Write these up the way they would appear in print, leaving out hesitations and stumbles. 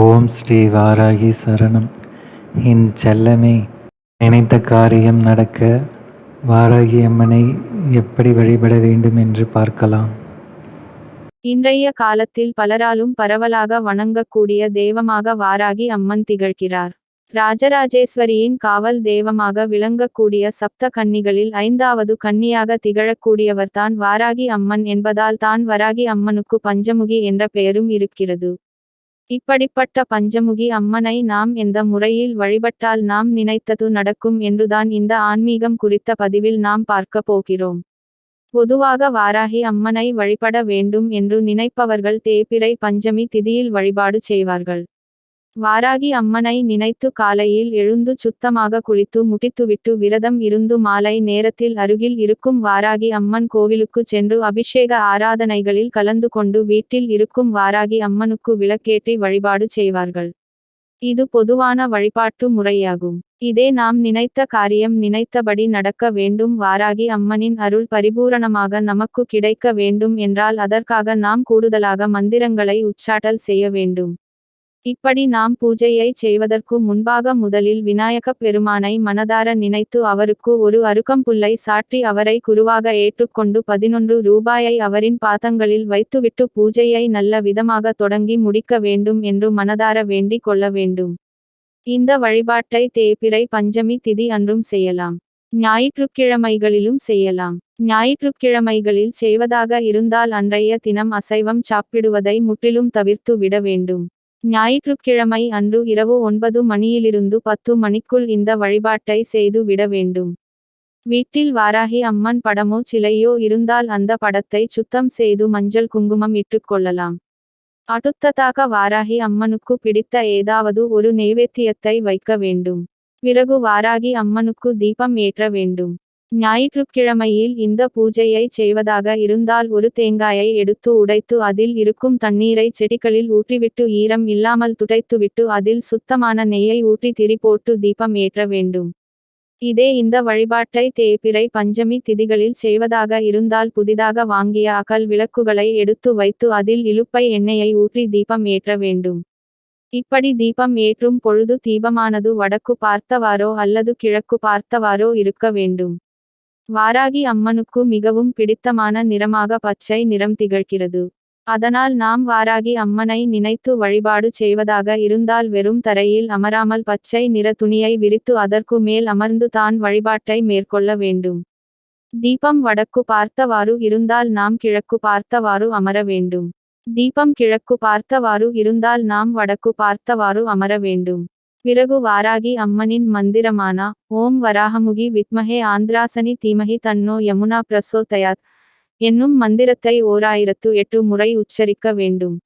ஓம் ஸ்ரீ வாராகி சரணம். என் செல்லமே, நினைத்த காரியம் நடக்க வாராகி அம்மனை எப்படி வழிபட வேண்டும் என்று பார்க்கலாம். இன்றைய காலத்தில் பலராலும் பரவலாக வணங்கக்கூடிய தெய்வமாக வாராகி அம்மன் திகழ்கிறார். ராஜராஜேஸ்வரியின் காவல் தெய்வமாக விளங்கக்கூடிய சப்த கன்னிகளில் 5வது கன்னியாக திகழக்கூடியவர்தான் வாராகி அம்மன் என்பதால் தான் வராகி அம்மனுக்கு பஞ்சமுகி என்ற பெயரும் இருக்கிறது. இப்படிப்பட்ட பஞ்சமுகி அம்மனை நாம் எந்த முறையில் வழிபட்டால் நாம் நினைத்தது நடக்கும் என்றுதான் இந்த ஆன்மீகம் குறித்த பதிவில் நாம் பார்க்க போகிறோம். பொதுவாக வாராகி அம்மனை வழிபட வேண்டும் என்று நினைப்பவர்கள் தேய்பிறை பஞ்சமி திதியில் வழிபாடு செய்வார்கள். வாராகி அம்மனை நினைத்து காலையில் எழுந்து சுத்தமாக குளித்து முடித்துவிட்டு விரதம் இருந்து மாலை நேரத்தில் அருகில் இருக்கும் வாராகி அம்மன் கோவிலுக்கு சென்று அபிஷேக ஆராதனைகளில் கலந்து கொண்டு வீட்டில் இருக்கும் வாராகி அம்மனுக்கு விளக்கேற்றி வழிபாடு செய்வார்கள். இது பொதுவான வழிபாட்டு முறையாகும். இதே நாம் நினைத்த காரியம் நினைத்தபடி நடக்க வேண்டும், வாராகி அம்மனின் அருள் பரிபூரணமாக நமக்கு கிடைக்க வேண்டும் என்றால் அதற்காக நாம் கூடுதலாக மந்திரங்களை உச்சாட்டல் செய்ய வேண்டும். இப்படி நாம் பூஜையை செய்வதற்கு முன்பாக முதலில் விநாயகப் பெருமானை மனதார நினைத்து அவருக்கு ஒரு அருகம்புல்லை சாற்றி அவரை குருவாக ஏற்றுக்கொண்டு 11 ரூபாயை அவரின் பாதங்களில் வைத்துவிட்டு பூஜையை நல்ல விதமாக தொடங்கி முடிக்க வேண்டும் என்று மனதார வேண்டிக் கொள்ள வேண்டும். இந்த வழிபாட்டை தேய்பிறை பஞ்சமி திதி அன்றும் செய்யலாம். ஞாயிற்றுக்கிழமைகளிலும் செய்யலாம். ஞாயிற்றுக்கிழமைகளில் செய்வதாக இருந்தால் அன்றைய தினம் அசைவம் சாப்பிடுவதை முற்றிலும் தவிர்த்து விட வேண்டும். ஞாயிற்றுக்கிழமை அன்று இரவு 9 மணியிலிருந்து 10 மணிக்குள் இந்த வழிபாட்டை செய்து விட வேண்டும். வீட்டில் வாராகி அம்மன் படமோ சிலையோ இருந்தால் அந்த படத்தை சுத்தம் செய்து மஞ்சள் குங்குமம் இட்டுக் கொள்ளலாம். அடுத்ததாக வாராகி அம்மனுக்கு பிடித்த ஏதாவது ஒரு நெய்வேத்தியத்தை வைக்க வேண்டும். பிறகு வாராகி அம்மனுக்கு தீபம் ஏற்ற வேண்டும். ஞாயிற்றுக்கிழமையில் இந்த பூஜையை செய்வதாக இருந்தால் ஒரு தேங்காயை எடுத்து உடைத்து அதில் இருக்கும் தண்ணீரை செடிகளில் ஊற்றிவிட்டு ஈரம் இல்லாமல் துடைத்துவிட்டு அதில் சுத்தமான நெய்யை ஊற்றி திரி போட்டு தீபம் ஏற்ற வேண்டும். இதே இந்த வழிபாட்டை தேய்பிறை பஞ்சமி திதிகளில் செய்வதாக இருந்தால் புதிதாக வாங்கிய அகல் விளக்குகளை எடுத்து வைத்து அதில் இலுப்பை எண்ணெயை ஊற்றி தீபம் ஏற்ற வேண்டும். இப்படி தீபம் ஏற்றும் பொழுது தீபமானது வடக்கு பார்த்தவாறோ அல்லது கிழக்கு பார்த்தவாறோ இருக்க வேண்டும். வாராகி அம்மனுக்கு மிகவும் பிடித்தமான நிறமாக பச்சை நிறம் திகழ்கிறது. அதனால் நாம் வாராகி அம்மனை நினைத்து வழிபாடு செய்வதாக இருந்தால் வெறும் தரையில் அமராமல் பச்சை நிற துணியை விரித்து அதற்கு மேல் அமர்ந்து தான் வழிபாட்டை மேற்கொள்ள வேண்டும். தீபம் வடக்கு பார்த்தவாறு இருந்தால் நாம் கிழக்கு பார்த்தவாறு அமர வேண்டும். தீபம் கிழக்கு பார்த்தவாறு இருந்தால் நாம் வடக்கு பார்த்தவாறு அமர வேண்டும். பிறகு வாராகி அம்மனின் மந்திரமான ஓம் வராகமுகி வித்மஹே ஆந்திராசனி தீமஹி தன்னோ யமுனா பிரசோதயாத் என்னும் மந்திரத்தை 1008 முறை உச்சரிக்க வேண்டும்.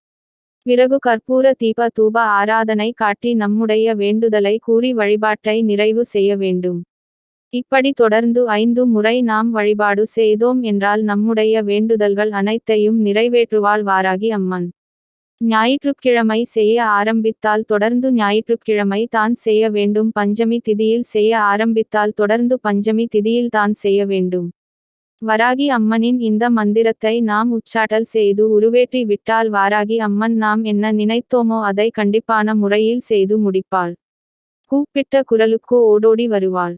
பிறகு கற்பூர தீப தூப ஆராதனை காட்டி நம்முடைய வேண்டுதலை கூறி வழிபாட்டை நிறைவு செய்ய வேண்டும். இப்படி தொடர்ந்து 5 முறை நாம் வழிபாடு செய்தோம் என்றால் நம்முடைய வேண்டுதல்கள் அனைத்தையும் நிறைவேற்றுவாள் வாராகி அம்மன். ஞாயிற்றுக்கிழமை செய்ய ஆரம்பித்தால் தொடர்ந்து ஞாயிற்றுக்கிழமை தான் செய்ய வேண்டும். பஞ்சமி திதியில் செய்ய ஆரம்பித்தால் தொடர்ந்து பஞ்சமி திதியில் தான் செய்ய வேண்டும். வராகி அம்மனின் இந்த மந்திரத்தை நாம் உச்சாட்டல் செய்து உருவேற்றி விட்டால் வாராகி அம்மன் நாம் என்ன நினைத்தோமோ அதை கண்டிப்பான முறையில் செய்து முடிப்பாள். கூப்பிட்ட குரலுக்கு ஓடோடி வருவாள்.